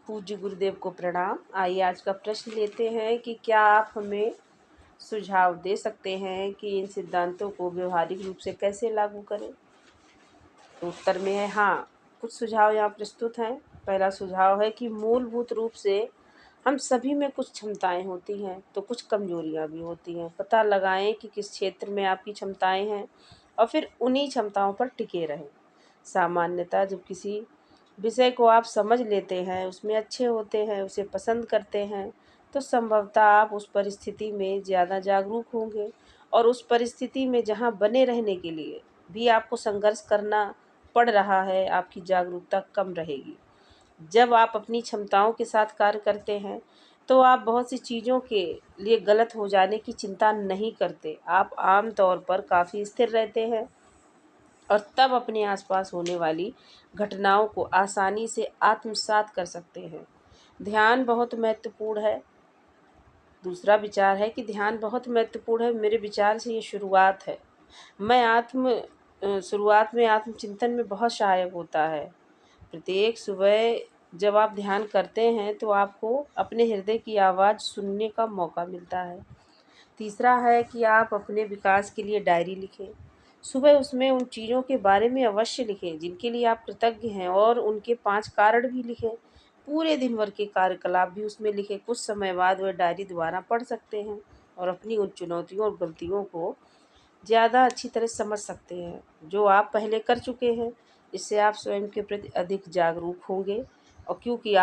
पूज्य गुरुदेव को प्रणाम। आइए आज का प्रश्न लेते हैं कि क्या आप हमें सुझाव दे सकते हैं कि इन सिद्धांतों को व्यवहारिक रूप से कैसे लागू करें। तो उत्तर में है हाँ। कुछ सुझाव यहाँ प्रस्तुत हैं। पहला सुझाव है कि मूलभूत रूप से हम सभी में कुछ क्षमताएं होती हैं तो कुछ कमजोरियां भी होती हैं। पता लगाएं कि किस क्षेत्र में आपकी क्षमताएं हैं और फिर उन्हीं क्षमताओं पर टिके रहें। सामान्यतः जब किसी विषय को आप समझ लेते हैं, उसमें अच्छे होते हैं, उसे पसंद करते हैं, तो संभवतः आप उस परिस्थिति में ज़्यादा जागरूक होंगे और उस परिस्थिति में जहाँ बने रहने के लिए भी आपको संघर्ष करना पड़ रहा है, आपकी जागरूकता कम रहेगी। जब आप अपनी क्षमताओं के साथ कार्य करते हैं, तो आप बहुत सी चीज़ों के लिए गलत हो जाने की चिंता नहीं करते। आप आम तौर पर काफ़ी स्थिर रहते हैं और तब अपने आसपास होने वाली घटनाओं को आसानी से आत्मसात कर सकते हैं। ध्यान बहुत महत्वपूर्ण है। दूसरा विचार है कि ध्यान बहुत महत्वपूर्ण है। मेरे विचार से ये शुरुआत है। शुरुआत में आत्मचिंतन में बहुत सहायक होता है। प्रत्येक सुबह जब आप ध्यान करते हैं तो आपको अपने हृदय की आवाज़ सुनने का मौका मिलता है। तीसरा है कि आप अपने विकास के लिए डायरी लिखें। सुबह उसमें उन चीज़ों के बारे में अवश्य लिखें जिनके लिए आप कृतज्ञ हैं और उनके 5 कारण भी लिखें। पूरे दिन भर के कार्यकलाप भी उसमें लिखें। कुछ समय बाद वह डायरी दोबारा पढ़ सकते हैं और अपनी उन चुनौतियों और गलतियों को ज़्यादा अच्छी तरह समझ सकते हैं जो आप पहले कर चुके हैं। इससे आप स्वयं के प्रति अधिक जागरूक होंगे और क्योंकि